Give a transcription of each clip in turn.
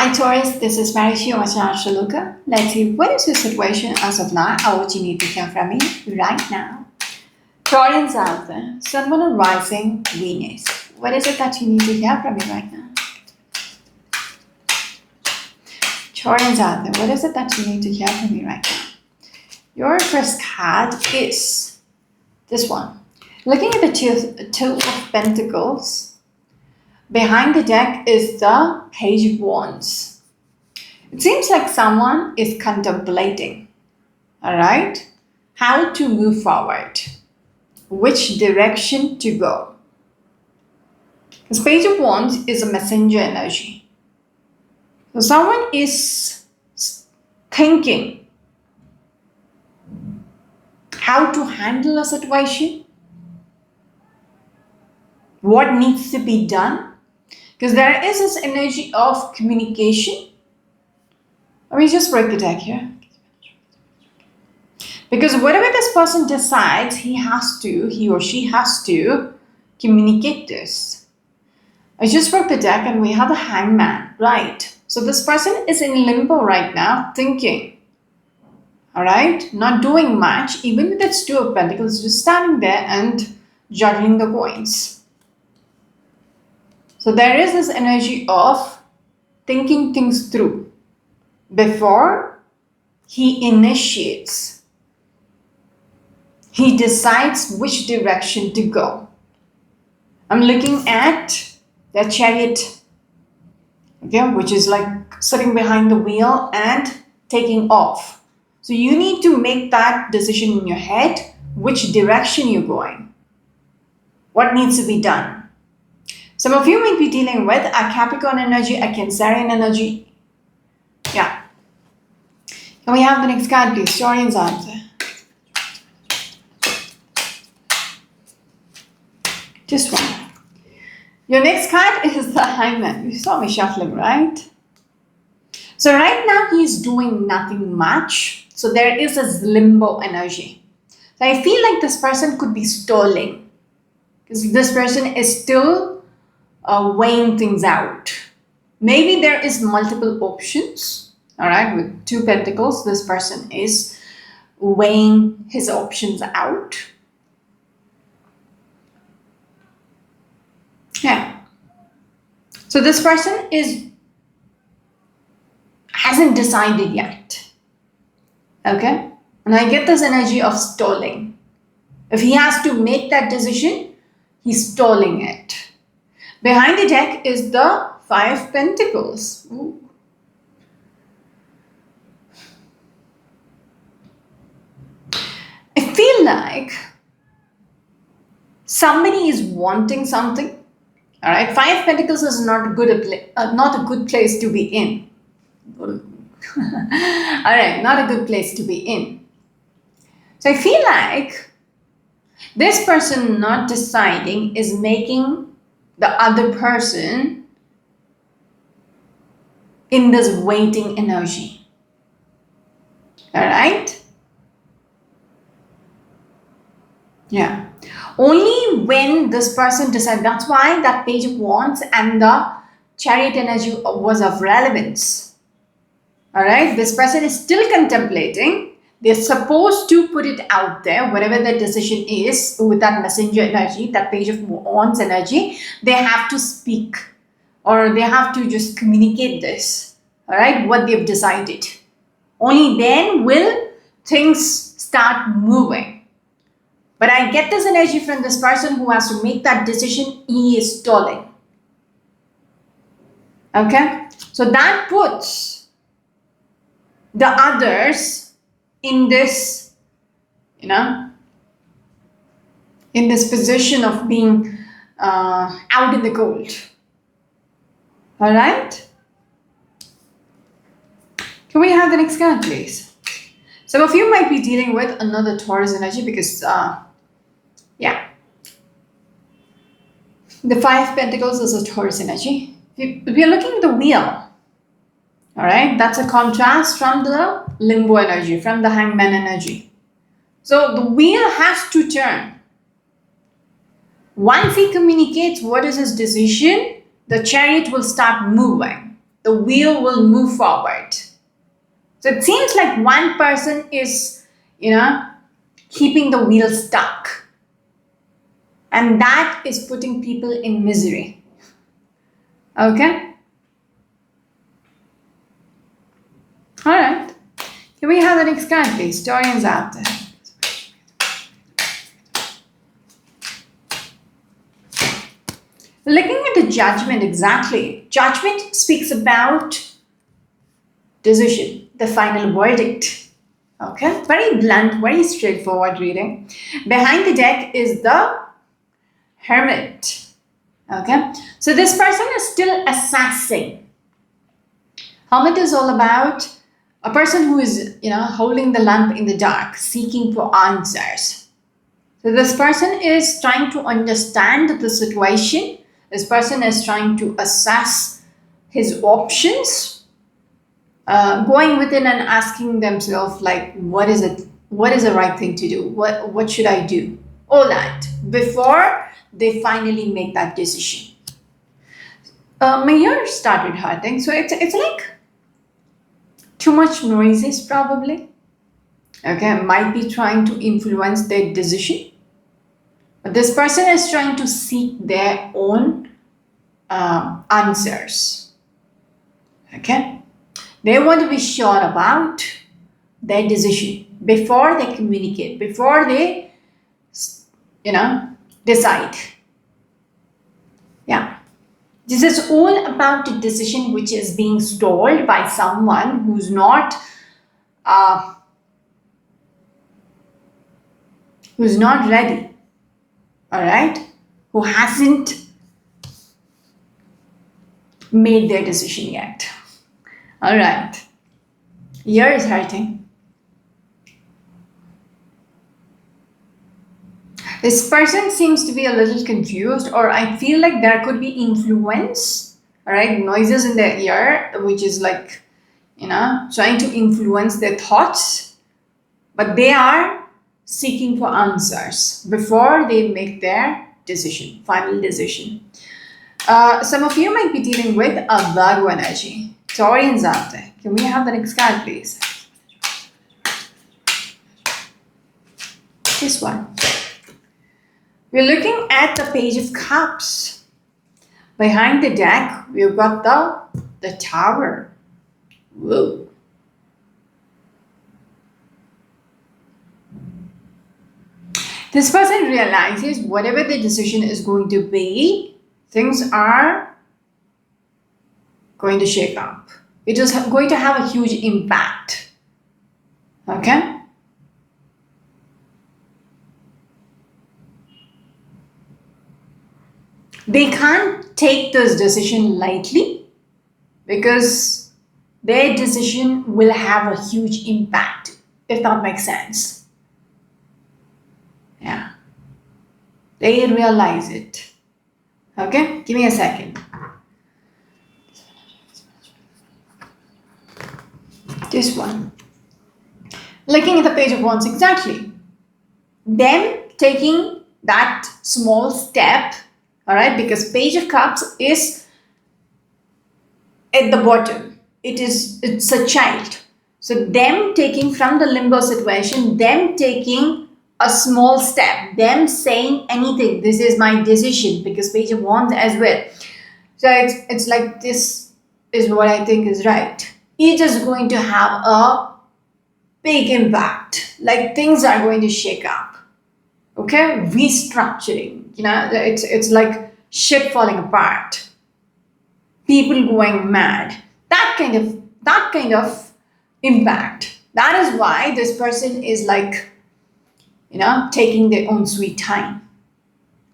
Hi Taurus, this is Marishi Luca. Let's see what is your situation as of now or what you need to hear from me right now. Taurans out there, Sun, Moon, and Rising, Venus. What is it that you need to hear from me right now? Taurans out there, what is it that you need to hear from me right now? Your first card is this one. Looking at the two of Pentacles, behind the deck is the Page of Wands. It seems like someone is contemplating, all right, how to move forward, which direction to go. This Page of Wands is a messenger energy. So someone is thinking how to handle a situation, what needs to be done. Because there is this energy of communication. Let me just break the deck here. Because whatever this person decides, he or she has to communicate this. I just broke the deck and we have the Hangman, right? So this person is in limbo right now, thinking. All right? Not doing much, even with its Two of Pentacles, just standing there and juggling the coins. So there is this energy of thinking things through before he initiates. He decides which direction to go. I'm looking at the Chariot, okay, which is like sitting behind the wheel and taking off. So you need to make that decision in your head, which direction you're going, what needs to be done. Some of you might be dealing with a Capricorn energy, a Cancerian energy. Yeah. Can we have the next card, please? Taurian's answer. Just one. Your next card is the Hangman. You saw me shuffling, right? So right now he's doing nothing much. So there is this limbo energy. So I feel like this person could be stalling. Because this person is still weighing things out. Maybe there is multiple options. All right, with Two Pentacles, this person is weighing his options out. Yeah. So this person hasn't decided yet. Okay, and I get this energy of stalling. If he has to make that decision, he's stalling it. Behind the deck is the Five of Pentacles. Ooh. I feel like somebody is wanting something. All right, Five of Pentacles is not a good place to be in. All right, not a good place to be in. So I feel like this person not deciding is making the other person in this waiting energy. All right? Yeah. Only when this person decides, that's why that Page of Wands and the Chariot energy was of relevance. All right? This person is still contemplating. They're supposed to put it out there, whatever their decision is with that messenger energy, that Page of Wands energy, they have to speak or they have to just communicate this, all right, what they've decided. Only then will things start moving. But I get this energy from this person who has to make that decision, he is stalling. Okay? So that puts the others in this, in this position of being out in the cold. All right? Can we have the next card, please? Some of you might be dealing with another Taurus energy because, yeah. The Five of Pentacles is a Taurus energy. We are looking at the wheel. All right, that's a contrast from the limbo energy, from the Hangman energy. So the wheel has to turn. Once he communicates what is his decision, the Chariot will start moving. the wheel will move forward. So it seems like one person is, keeping the wheel stuck. And that is putting people in misery. Okay? Alright. Here we have the next card, please. Taurians out there. Looking at the judgment, exactly. Judgment speaks about decision, the final verdict. Okay? Very blunt, very straightforward reading. Behind the deck is the Hermit. Okay? So this person is still assessing. Hermit is all about a person who is, holding the lamp in the dark, seeking for answers. So this person is trying to understand the situation. This person is trying to assess his options, going within and asking themselves, like, what is it? What is the right thing to do? What should I do? All that before they finally make that decision. My year started hurting, so it's like too much noises probably. Okay, might be trying to influence their decision. But this person is trying to seek their own answers. Okay? They want to be sure about their decision before they communicate, before they, decide. Yeah. This is all about a decision which is being stalled by someone who's not ready. All right? Who hasn't made their decision yet. All right. Ear is hurting. This person seems to be a little confused, or I feel like there could be influence, all right, noises in their ear, which is like, trying to influence their thoughts, but they are seeking for answers before they make their decision, final decision. Some of you might be dealing with a Virgo energy. Taurians out there. Can we have the next card, please? This one. We're looking at the Page of Cups. Behind the deck, we've got the Tower. Whoa. This person realizes whatever the decision is going to be, things are going to shake up. It is going to have a huge impact. Okay? They can't take this decision lightly because their decision will have a huge impact, if that makes sense. Yeah. They realize it. Okay? Give me a second. This one. Looking at the Page of Wands, exactly. Them taking that small step, all right, because Page of Cups is at the bottom. It's a child. So them taking from the limbo situation, them taking a small step, them saying anything, this is my decision, because Page of Wands as well. So it's like, this is what I think is right. It is going to have a big impact. Like, things are going to shake up. Okay? Restructuring. It's like shit falling apart. People going mad. That kind of impact. That is why this person is like, taking their own sweet time.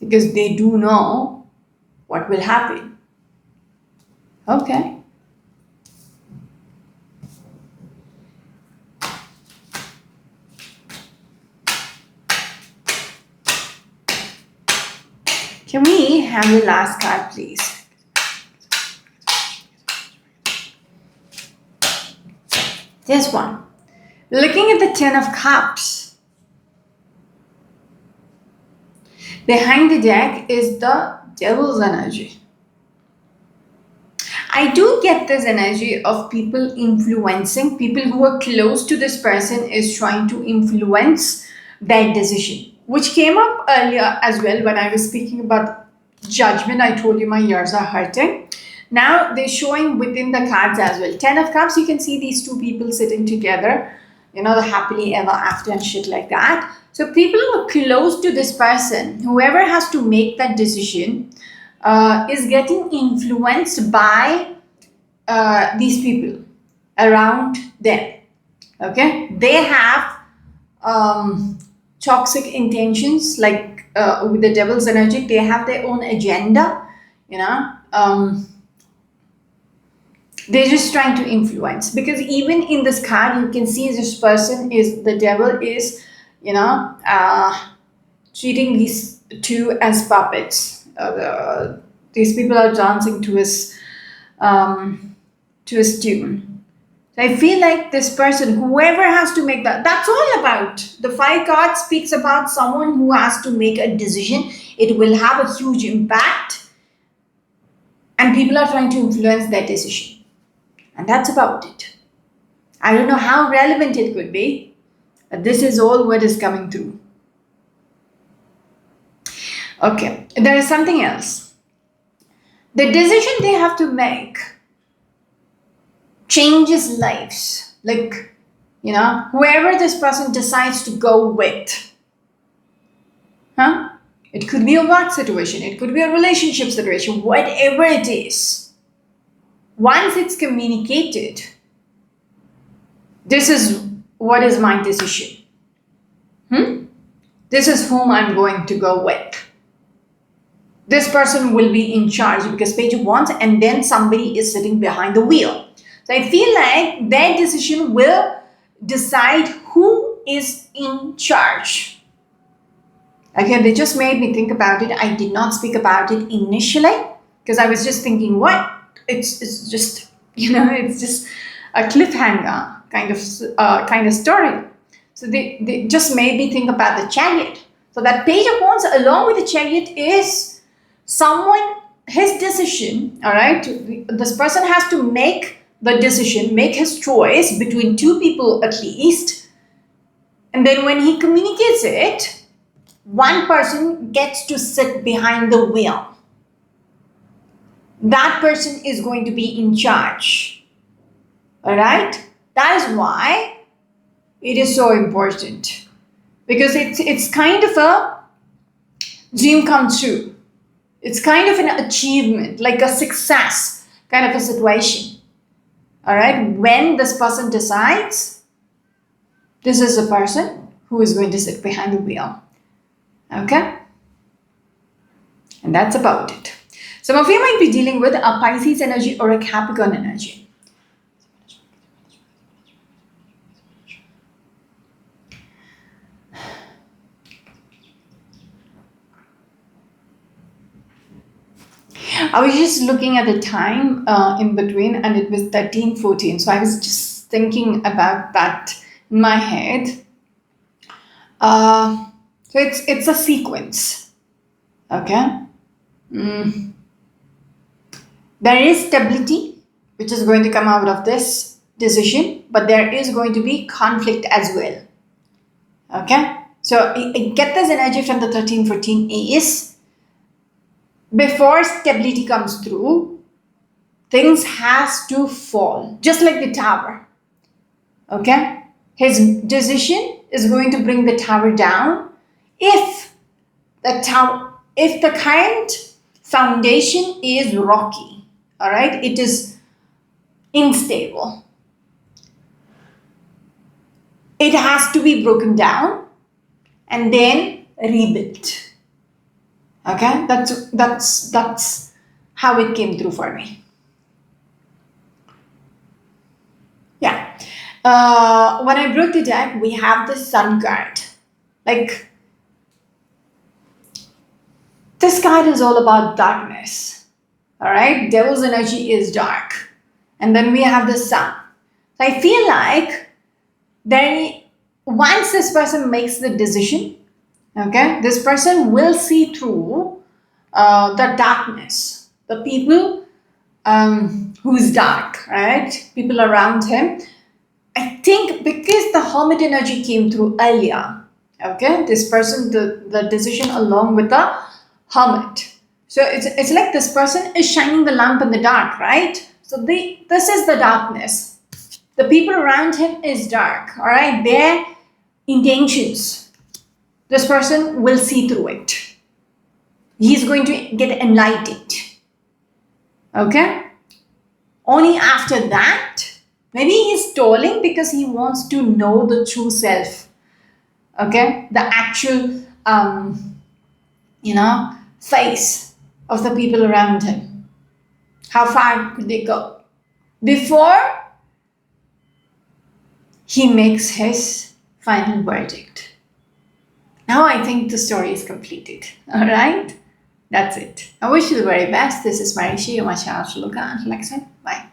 Because they do know what will happen. Okay. Can we have the last card, please? This one. Looking at the Ten of Cups. Behind the deck is the Devil's energy. I do get this energy of people influencing, people who are close to this person is trying to influence their decision, which came up earlier as well when I was speaking about judgment. I told you my ears are hurting. Now they're showing within the cards as well. Ten of Cups, you can see these two people sitting together, the happily ever after and shit like that. So people who are close to this person, whoever has to make that decision, is getting influenced by these people around them. Okay, they have toxic intentions, like with the devil's energy. They have their own agenda. They're just trying to influence, because even in this card you can see this person is the devil is treating these two as puppets. These people are dancing to his tune. So I feel like this person, whoever has to make that's all about. The 5 cards speaks about someone who has to make a decision. It will have a huge impact, and people are trying to influence their decision. And that's about it. I don't know how relevant it could be, but this is all what is coming through. Okay, there is something else. The decision they have to make changes lives. Like, whoever this person decides to go with. It could be a work situation, it could be a relationship situation, whatever it is. Once it's communicated, this is what is my decision. This is whom I'm going to go with. This person will be in charge, because Page of Wands, and then somebody is sitting behind the wheel. So I feel like their decision will decide who is in charge. Okay, they just made me think about it. I did not speak about it initially because I was just thinking, what? It's just, it's just a cliffhanger kind of story. So they just made me think about the Chariot. So that Page of Wands along with the Chariot is someone, his decision, all right? This person has to make the decision, make his choice between two people at least. And then when he communicates it, one person gets to sit behind the wheel. That person is going to be in charge. All right? That is why it is so important. Because it's kind of a dream come true. It's kind of an achievement, like a success kind of a situation. All right? When this person decides, this is the person who is going to sit behind the wheel. Okay? And that's about it. Some of you might be dealing with a Pisces energy or a Capricorn energy. I was just looking at the time in between, and it was 13:14. So I was just thinking about that in my head. So it's a sequence. Okay? There is stability, which is going to come out of this decision, but there is going to be conflict as well. Okay? So I get this energy from the 13:14 is before stability comes through, things has to fall, just like the tower. Okay? His decision is going to bring the tower down if the current foundation is rocky. All right, it is unstable. It has to be broken down and then rebuilt. Okay, that's how it came through for me. Yeah. When I broke the deck, we have the Sun card. Like, this card is all about darkness. All right, Devil's energy is dark. And then we have the Sun. So I feel like once this person makes the decision, okay, this person will see through the darkness. The people who's dark, right? People around him. I think because the hermit energy came through earlier, okay, this person, the decision along with the hermit. So it's like this person is shining the lamp in the dark, right? So this is the darkness. The people around him is dark, all right? Their intentions, this person will see through it. He's going to get enlightened, okay? Only after that, maybe he's stalling because he wants to know the true self, okay? The actual, face of the people around him. How far could they go before he makes his final verdict? Now I think the story is completed. All right? That's it. I wish you the very best. This is Marishi, your channel to look at. Until next time, bye.